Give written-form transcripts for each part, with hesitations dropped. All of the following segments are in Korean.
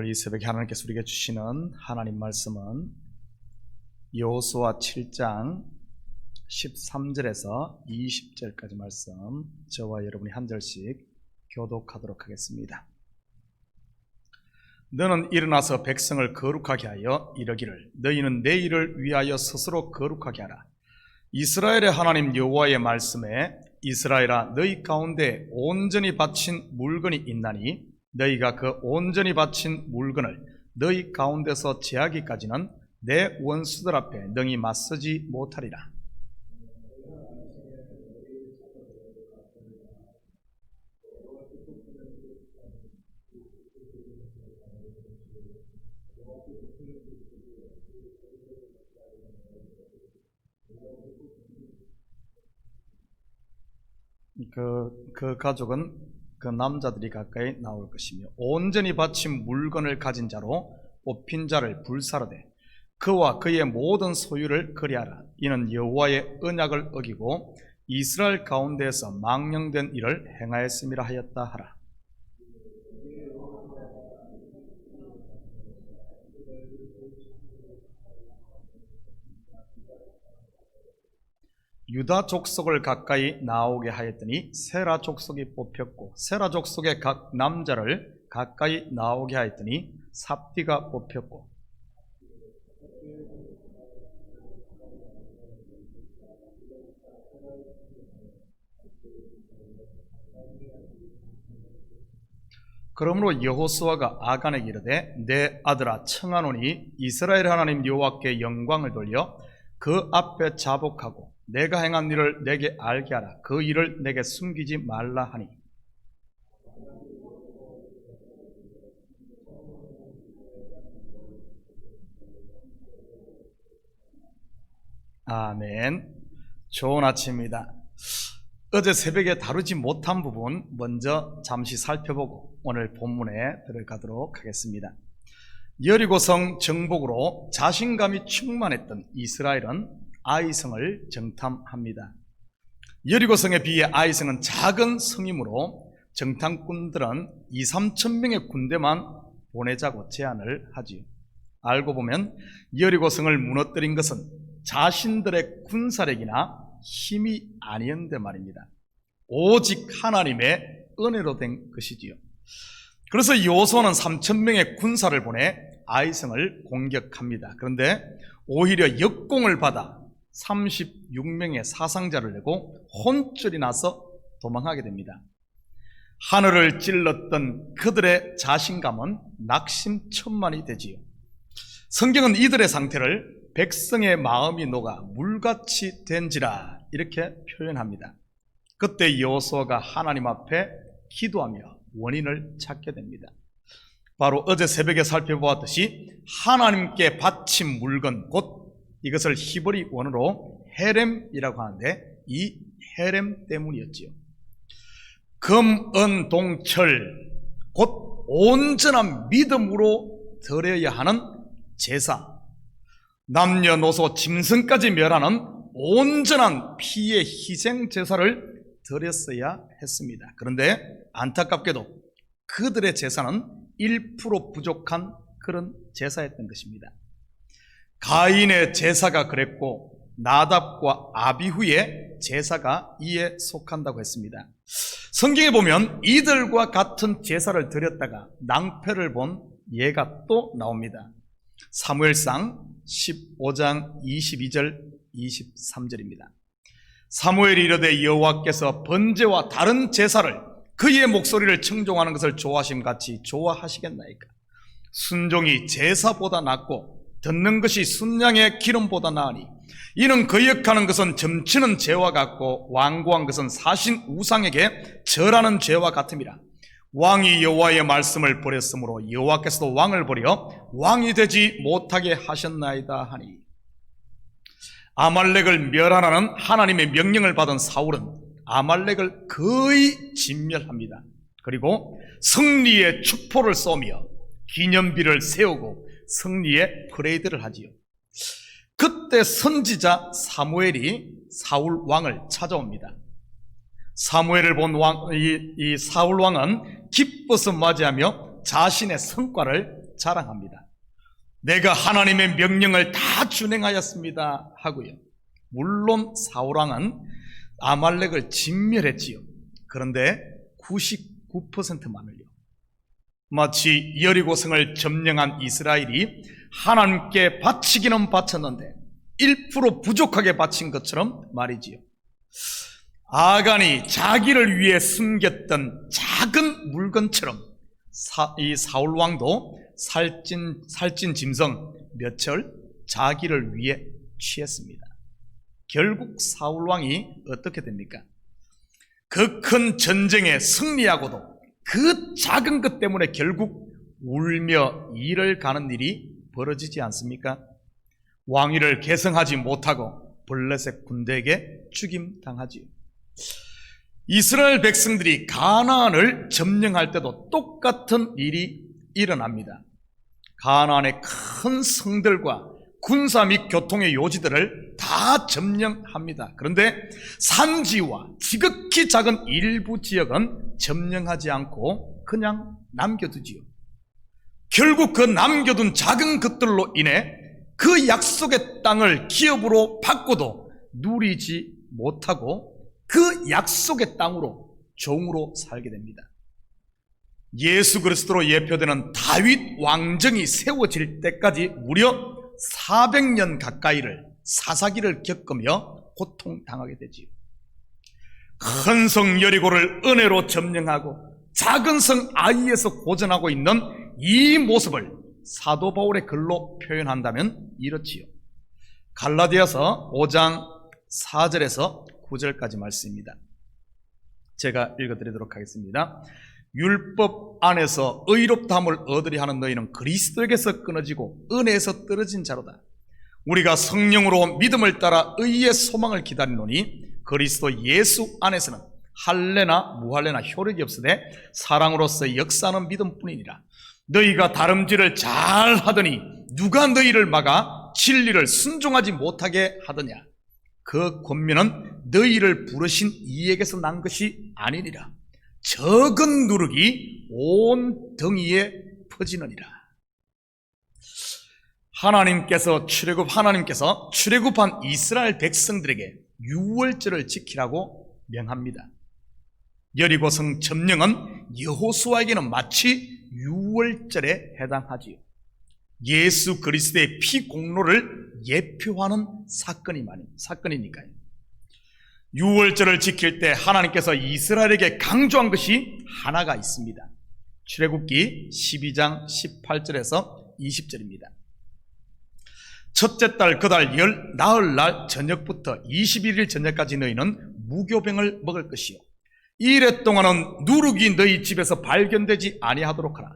오늘 이 새벽에 하나님께서 우리에게 주시는 하나님 말씀은 여호수아 7장 13절에서 20절까지 말씀, 저와 여러분이 한 절씩 교독하도록 하겠습니다. 너는 일어나서 백성을 거룩하게 하여 이르기를, 너희는 내 일을 위하여 스스로 거룩하게 하라. 이스라엘의 하나님 여호와의 말씀에, 이스라엘아, 너희 가운데 온전히 바친 물건이 있나니 너희가 그 온전히 바친 물건을 너희 가운데서 제하기까지는 내 원수들 앞에 능히 맞서지 못하리라. 그 가족은 그 남자들이 가까이 나올 것이며, 온전히 바친 물건을 가진 자로 뽑힌 자를 불사르되 그와 그의 모든 소유를 거래하라. 이는 여호와의 언약을 어기고 이스라엘 가운데에서 망령된 일을 행하였음이라 하였다 하라. 유다 족속을 가까이 나오게 하였더니 세라 족속이 뽑혔고, 세라 족속의 각 남자를 가까이 나오게 하였더니 삽디가 뽑혔고, 그러므로 여호수아가 아간에게 이르되, 내 아들아, 청하노니 이스라엘 하나님 여호와께 영광을 돌려 그 앞에 자복하고 내가 행한 일을 내게 알게 하라. 그 일을 내게 숨기지 말라 하니, 아멘. 좋은 아침입니다. 어제 새벽에 다루지 못한 부분 먼저 잠시 살펴보고 오늘 본문에 들어가도록 하겠습니다. 여리고성 정복으로 자신감이 충만했던 이스라엘은 아이성을 정탐합니다. 여리고성에 비해 아이성은 작은 성이므로 정탐꾼들은 2~3천 명의 군대만 보내자고 제안을 하지요. 알고 보면 여리고성을 무너뜨린 것은 자신들의 군사력이나 힘이 아니었는데 말입니다. 오직 하나님의 은혜로 된 것이지요. 그래서 여호수아는 3,000명의 군사를 보내 아이성을 공격합니다. 그런데 오히려 역공을 받아 36명의 사상자를 내고 혼쭐이 나서 도망하게 됩니다. 하늘을 찔렀던 그들의 자신감은 낙심천만이 되지요. 성경은 이들의 상태를 백성의 마음이 녹아 물같이 된지라 이렇게 표현합니다. 그때 여호수아가 하나님 앞에 기도하며 원인을 찾게 됩니다. 바로 어제 새벽에 살펴보았듯이 하나님께 바친 물건, 곧 이것을 히브리 원어로 헤렘이라고 하는데 이 헤렘 때문이었지요. 금, 은, 동, 철, 곧 온전한 믿음으로 드려야 하는 제사, 남녀노소 짐승까지 멸하는 온전한 피의 희생 제사를 드렸어야 했습니다. 그런데 안타깝게도 그들의 제사는 1% 부족한 그런 제사였던 것입니다. 가인의 제사가 그랬고 나답과 아비후의 제사가 이에 속한다고 했습니다. 성경에 보면 이들과 같은 제사를 드렸다가 낭패를 본 예가 또 나옵니다. 사무엘상 15장 22절 23절입니다. 사무엘이 이르되, 여호와께서 번제와 다른 제사를 그의 목소리를 청종하는 것을 좋아하심 같이 좋아하시겠나이까? 순종이 제사보다 낫고 듣는 것이 순양의 기름보다 나으니, 이는 거역하는 것은 점치는 죄와 같고 완고한 것은 사신 우상에게 절하는 죄와 같음이라. 왕이 여호와의 말씀을 버렸으므로 여호와께서도 왕을 버려 왕이 되지 못하게 하셨나이다 하니, 아말렉을 멸하라는 하나님의 명령을 받은 사울은 아말렉을 거의 진멸합니다. 그리고 승리의 축포를 쏘며 기념비를 세우고 승리의 퍼레이드를 하지요. 그때 선지자 사무엘이 사울 왕을 찾아옵니다. 사무엘을 본 이 사울 왕은 기뻐서 맞이하며 자신의 성과를 자랑합니다. 내가 하나님의 명령을 다 준행하였습니다 하고요. 물론 사울왕은 아말렉을 진멸했지요. 그런데 99%만을요. 마치 여리고성을 점령한 이스라엘이 하나님께 바치기는 바쳤는데 1% 부족하게 바친 것처럼 말이지요. 아간이 자기를 위해 숨겼던 작은 물건처럼 이 사울왕도 살찐 짐승 몇철 자기를 위해 취했습니다. 결국 사울왕이 어떻게 됩니까? 그 큰 전쟁에 승리하고도 그 작은 것 때문에 결국 울며 이를 가는 일이 벌어지지 않습니까? 왕위를 계승하지 못하고 블레셋 군대에게 죽임당하지요. 이스라엘 백성들이 가나안을 점령할 때도 똑같은 일이 일어납니다. 가나안의 큰 성들과 군사 및 교통의 요지들을 다 점령합니다. 그런데 산지와 지극히 작은 일부 지역은 점령하지 않고 그냥 남겨두지요. 결국 그 남겨둔 작은 것들로 인해 그 약속의 땅을 기업으로 받고도 누리지 못하고 그 약속의 땅으로 종으로 살게 됩니다. 예수 그리스도로 예표되는 다윗 왕정이 세워질 때까지 무려 400년 가까이를 사사기를 겪으며 고통당하게 되지요. 큰 성 여리고를 은혜로 점령하고 작은 성 아이에서 고전하고 있는 이 모습을 사도 바울의 글로 표현한다면 이렇지요. 갈라디아서 5장 4절에서 9절까지 말씀입니다. 제가 읽어드리도록 하겠습니다. 율법 안에서 의롭다함을 얻으려 하는 너희는 그리스도에게서 끊어지고 은혜에서 떨어진 자로다. 우리가 성령으로 믿음을 따라 의의 소망을 기다리노니 그리스도 예수 안에서는 할례나 무할례나 효력이 없으되 사랑으로서 역사하는 믿음뿐이니라. 너희가 다름질을 잘 하더니 누가 너희를 막아 진리를 순종하지 못하게 하더냐. 그 권면은 너희를 부르신 이에게서 난 것이 아니니라. 적은 누룩이 온 덩이에 퍼지느니라. 하나님께서 출애굽한 이스라엘 백성들에게 유월절을 지키라고 명합니다. 여리고성 점령은 여호수아에게는 마치 유월절에 해당하지요. 예수 그리스도의 피 공로를 예표하는 사건이니까요. 유월절을 지킬 때 하나님께서 이스라엘에게 강조한 것이 하나가 있습니다. 출애굽기 12장 18절에서 20절입니다. 첫째 달 그달 나흘날 저녁부터 21일 저녁까지 너희는 무교병을 먹을 것이요 이 일에 동안은 누룩이 너희 집에서 발견되지 아니하도록 하라.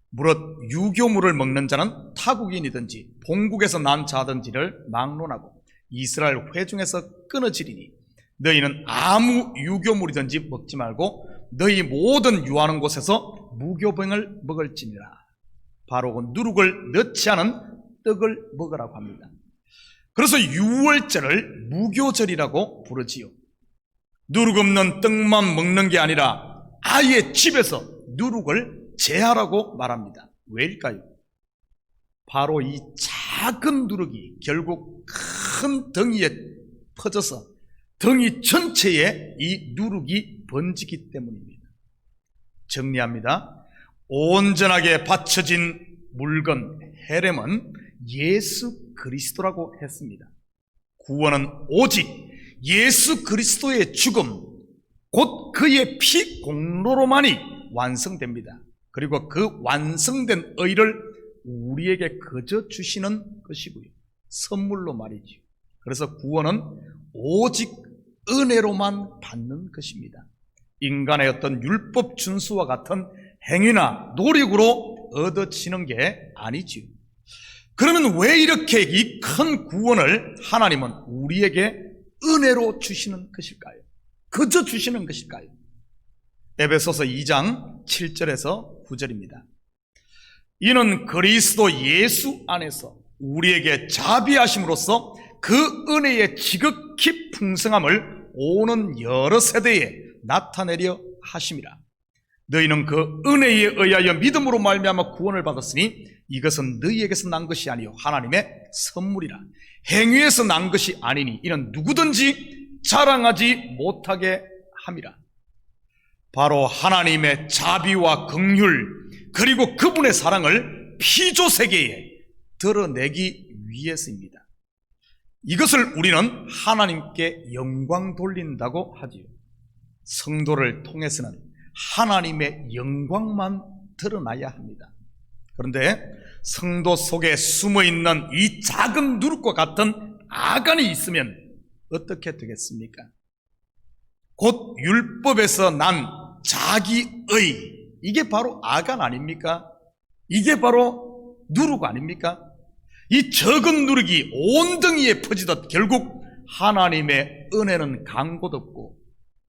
무릇 유교물을 먹는 자는 타국인이든지 본국에서 난 자든지를 막론하고 이스라엘 회중에서 끊어지리니 너희는 아무 유교물이든지 먹지 말고 너희 모든 유하는 곳에서 무교병을 먹을지니라. 바로 그 누룩을 넣지 않은 떡을 먹으라고 합니다. 그래서 유월절을 무교절이라고 부르지요. 누룩 없는 떡만 먹는 게 아니라 아예 집에서 누룩을 제하라고 말합니다. 왜일까요? 바로 이 작은 누룩이 결국 큰 덩이에 퍼져서 덩이 전체에 이 누룩이 번지기 때문입니다. 정리합니다. 온전하게 바쳐진 물건 헤렘은 예수 그리스도라고 했습니다. 구원은 오직 예수 그리스도의 죽음, 곧 그의 피 공로로만이 완성됩니다. 그리고 그 완성된 의를 우리에게 거저 주시는 것이고요. 선물로 말이죠. 그래서 구원은 오직 은혜로만 받는 것입니다. 인간의 어떤 율법 준수와 같은 행위나 노력으로 얻어지는 게 아니지요. 그러면 왜 이렇게 이 큰 구원을 하나님은 우리에게 은혜로 주시는 것일까요? 그저 주시는 것일까요? 에베소서 2장 7절에서 9절입니다. 이는 그리스도 예수 안에서 우리에게 자비하심으로써 그 은혜의 지극히 풍성함을 오는 여러 세대에 나타내려 하심이라. 너희는 그 은혜에 의하여 믿음으로 말미암아 구원을 받았으니 이것은 너희에게서 난 것이 아니요 하나님의 선물이라. 행위에서 난 것이 아니니 이는 누구든지 자랑하지 못하게 함이라. 바로 하나님의 자비와 긍휼 그리고 그분의 사랑을 피조세계에 드러내기 위해서입니다. 이것을 우리는 하나님께 영광 돌린다고 하지요. 성도를 통해서는 하나님의 영광만 드러나야 합니다. 그런데 성도 속에 숨어있는 이 작은 누룩과 같은 아간이 있으면 어떻게 되겠습니까? 곧 율법에서 난 자기의, 이게 바로 아간 아닙니까? 이게 바로 누룩 아닙니까? 이 적은 누룩이 온 등이에 퍼지듯 결국 하나님의 은혜는 강도 없고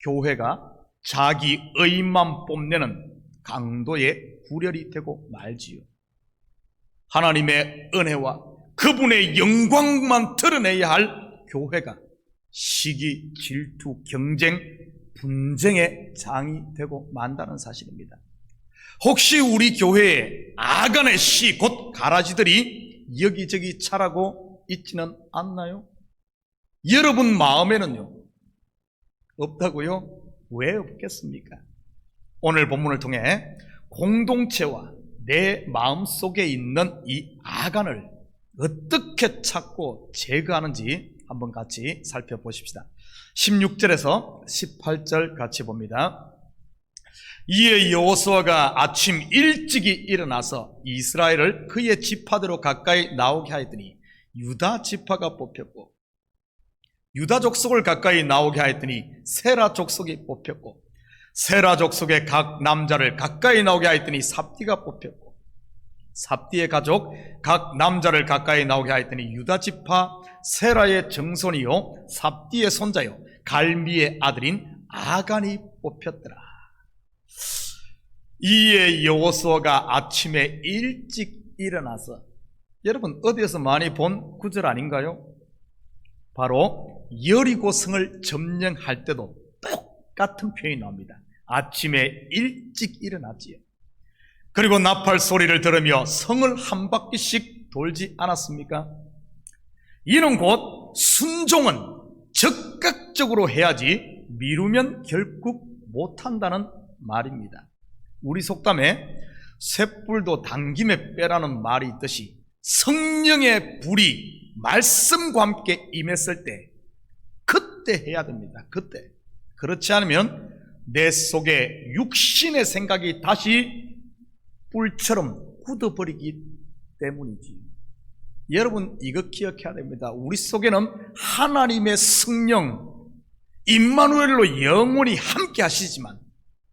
교회가 자기 의만 뽐내는 강도의 구렬이 되고 말지요. 하나님의 은혜와 그분의 영광만 드러내야 할 교회가 시기, 질투, 경쟁, 분쟁의 장이 되고 만다는 사실입니다. 혹시 우리 교회에 아간의 씨, 곧 가라지들이 여기저기 자라고 있지는 않나요? 여러분 마음에는요? 없다고요? 왜 없겠습니까? 오늘 본문을 통해 공동체와 내 마음속에 있는 이 아간을 어떻게 찾고 제거하는지 한번 같이 살펴보십시다. 16절에서 18절 같이 봅니다. 이에 여호수아가 아침 일찍이 일어나서 이스라엘을 그의 지파대로 가까이 나오게 하였더니 유다 지파가 뽑혔고, 유다 족속을 가까이 나오게 하였더니 세라 족속이 뽑혔고, 세라 족속의 각 남자를 가까이 나오게 하였더니 삽디가 뽑혔고, 삽디의 가족 각 남자를 가까이 나오게 하였더니 유다 지파 세라의 정손이요 삽디의 손자요 갈미의 아들인 아간이 뽑혔더라. 이에 여호수아가 아침에 일찍 일어나서, 여러분 어디에서 많이 본 구절 아닌가요? 바로 여리고성을 점령할 때도 똑같은 표현이 나옵니다. 아침에 일찍 일어났지요. 그리고 나팔 소리를 들으며 성을 한 바퀴씩 돌지 않았습니까? 이는 곧 순종은 적극적으로 해야지 미루면 결국 못한다는 말입니다. 우리 속담에 쇳불도 당김에 빼라는 말이 있듯이 성령의 불이 말씀과 함께 임했을 때 그때 해야 됩니다. 그때. 그렇지 않으면 내 속에 육신의 생각이 다시 뿔처럼 굳어버리기 때문이지. 여러분 이거 기억해야 됩니다. 우리 속에는 하나님의 성령 임마누엘로 영원히 함께 하시지만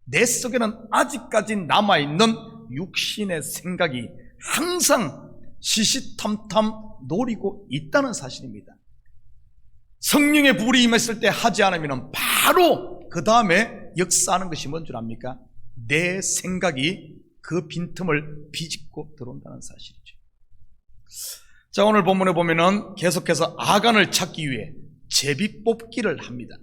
내 속에는 아직까지 남아있는 육신의 생각이 항상 시시탐탐 노리고 있다는 사실입니다. 성령의 불이 임했을 때 하지 않으면 바로 그 다음에 역사하는 것이 뭔 줄 압니까? 내 생각이 그 빈틈을 비집고 들어온다는 사실이죠. 자, 오늘 본문에 보면은 계속해서 아간을 찾기 위해 제비뽑기를 합니다.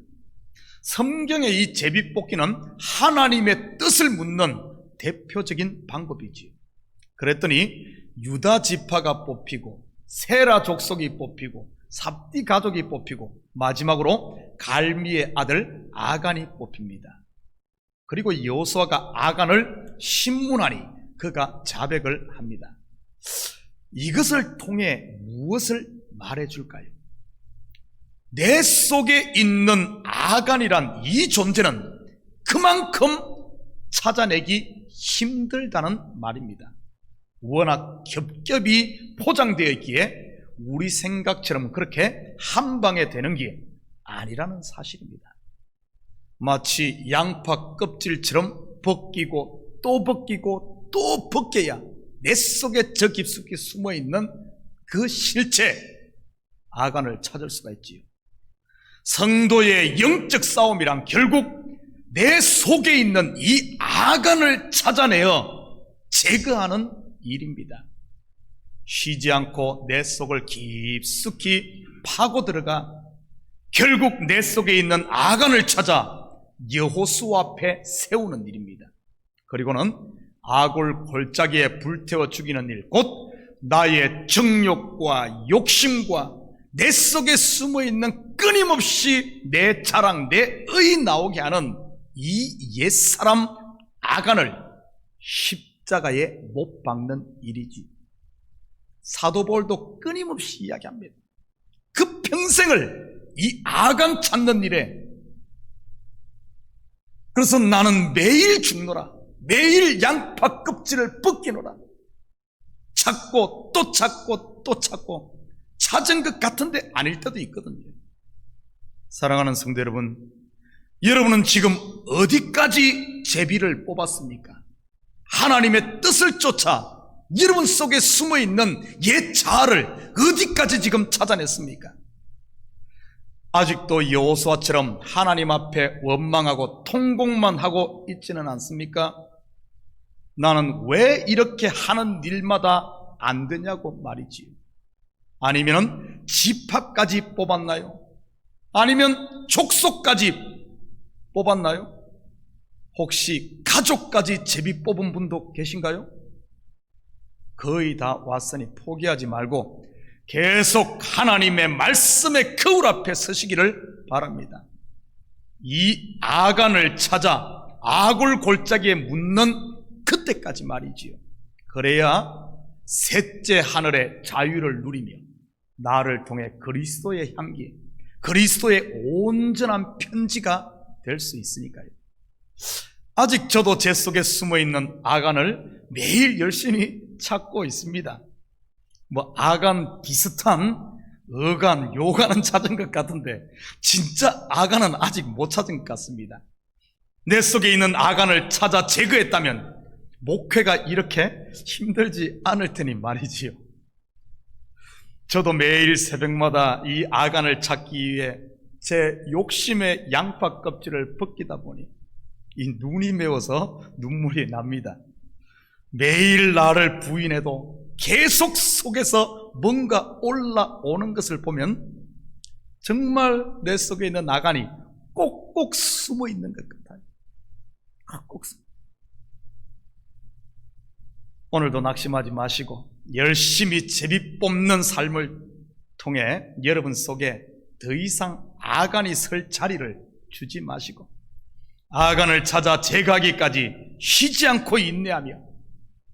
성경의 이 제비뽑기는 하나님의 뜻을 묻는 대표적인 방법이지요. 그랬더니 유다 지파가 뽑히고 세라 족속이 뽑히고 삽디 가족이 뽑히고 마지막으로 갈미의 아들 아간이 뽑힙니다. 그리고 여호수아가 아간을 신문하니 그가 자백을 합니다. 이것을 통해 무엇을 말해줄까요? 내 속에 있는 아간이란 이 존재는 그만큼 찾아내기 힘들다는 말입니다. 워낙 겹겹이 포장되어 있기에 우리 생각처럼 그렇게 한 방에 되는 게 아니라는 사실입니다. 마치 양파 껍질처럼 벗기고 또 벗기고 또 벗겨야 내 속에 저 깊숙이 숨어있는 그 실체 아간을 찾을 수가 있지요. 성도의 영적 싸움이란 결국 내 속에 있는 이 아간을 찾아내어 제거하는 일입니다. 쉬지 않고 내 속을 깊숙이 파고 들어가 결국 내 속에 있는 아간을 찾아 여호수아 앞에 세우는 일입니다. 그리고는 아굴 골짜기에 불태워 죽이는 일, 곧 나의 정욕과 욕심과 내 속에 숨어있는 끊임없이 내 자랑, 내 의 나오게 하는 이 옛사람 아간을 십자가에 못 박는 일이지. 사도 바울도 끊임없이 이야기합니다. 그 평생을 이 아간 찾는 일에, 그래서 나는 매일 죽노라, 매일 양파 껍질을 벗기노라, 찾고 또 찾고 또 찾고, 찾은 것 같은데 아닐 때도 있거든요. 사랑하는 성도 여러분, 여러분은 지금 어디까지 제비를 뽑았습니까? 하나님의 뜻을 쫓아 여러분 속에 숨어있는 옛 자아를 어디까지 지금 찾아냈습니까? 아직도 여호수아처럼 하나님 앞에 원망하고 통곡만 하고 있지는 않습니까? 나는 왜 이렇게 하는 일마다 안 되냐고 말이지요. 아니면 지파까지 뽑았나요? 아니면 족속까지 뽑았나요? 혹시 가족까지 제비 뽑은 분도 계신가요? 거의 다 왔으니 포기하지 말고 계속 하나님의 말씀의 거울 앞에 서시기를 바랍니다. 이 아간을 찾아 아굴 골짜기에 묻는 그때까지 말이지요. 그래야 셋째 하늘의 자유를 누리며 나를 통해 그리스도의 향기, 그리스도의 온전한 편지가 될 수 있으니까요. 아직 저도 제 속에 숨어있는 아간을 매일 열심히 찾고 있습니다. 아간 비슷한 어간, 요간은 찾은 것 같은데 진짜 아간은 아직 못 찾은 것 같습니다. 내 속에 있는 아간을 찾아 제거했다면 목회가 이렇게 힘들지 않을 테니 말이지요. 저도 매일 새벽마다 이 아간을 찾기 위해 제 욕심의 양파 껍질을 벗기다 보니 이 눈이 매워서 눈물이 납니다. 매일 나를 부인해도 계속 속에서 뭔가 올라오는 것을 보면 정말 내 속에 있는 아간이 꼭꼭 숨어 있는 것 같아요. 꼭 숨어. 오늘도 낙심하지 마시고 열심히 제비 뽑는 삶을 통해 여러분 속에 더 이상 아간이 설 자리를 주지 마시고 아간을 찾아 제거하기까지 쉬지 않고 인내하며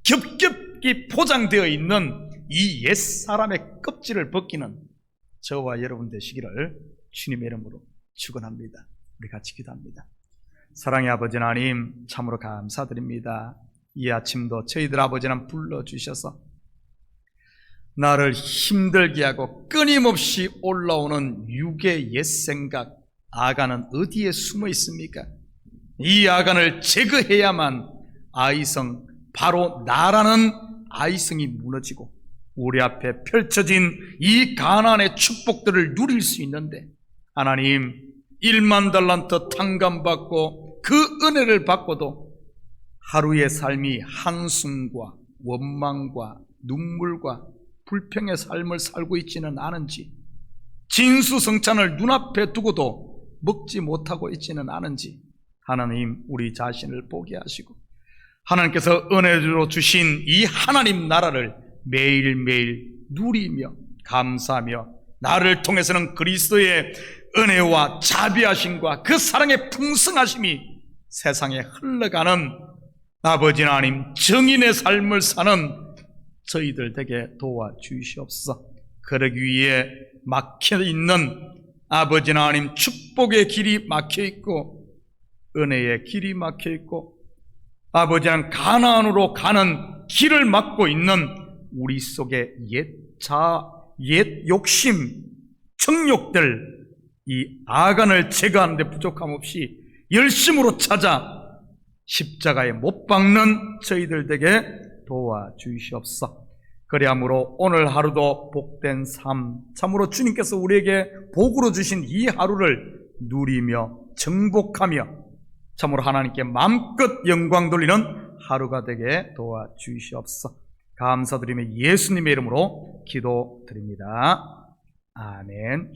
겹겹이 포장되어 있는 이 옛사람의 껍질을 벗기는 저와 여러분 되시기를 주님의 이름으로 축원합니다. 우리 같이 기도합니다. 사랑의 아버지 하나님, 참으로 감사드립니다. 이 아침도 저희들 아버지 하나님 불러주셔서 나를 힘들게 하고 끊임없이 올라오는 육의 옛생각 아간은 어디에 숨어 있습니까? 이 아간을 제거해야만 아이성, 바로 나라는 아이성이 무너지고 우리 앞에 펼쳐진 이 가나안의 축복들을 누릴 수 있는데, 하나님 1만 달란트 탕감받고 그 은혜를 받고도 하루의 삶이 한숨과 원망과 눈물과 불평의 삶을 살고 있지는 않은지, 진수성찬을 눈앞에 두고도 먹지 못하고 있지는 않은지 하나님 우리 자신을 보게 하시고 하나님께서 은혜로 주신 이 하나님 나라를 매일매일 누리며 감사하며 나를 통해서는 그리스도의 은혜와 자비하심과 그 사랑의 풍성하심이 세상에 흘러가는 아버지 하나님 정인의 삶을 사는 저희들 되게 도와주시옵소서. 그러기 위해 막혀있는 아버지 하나님 축복의 길이 막혀있고 은혜의 길이 막혀있고 아버지 하나님 가나안으로 가는 길을 막고 있는 우리 속의 옛 욕심, 정욕들, 이 아간을 제거하는 데 부족함 없이 열심으로 찾아 십자가에 못 박는 저희들 되게 도와주시옵소서. 그리함으로 오늘 하루도 복된 삶, 참으로 주님께서 우리에게 복으로 주신 이 하루를 누리며 정복하며 참으로 하나님께 마음껏 영광 돌리는 하루가 되게 도와주시옵소서. 감사드리며 예수님의 이름으로 기도드립니다. 아멘.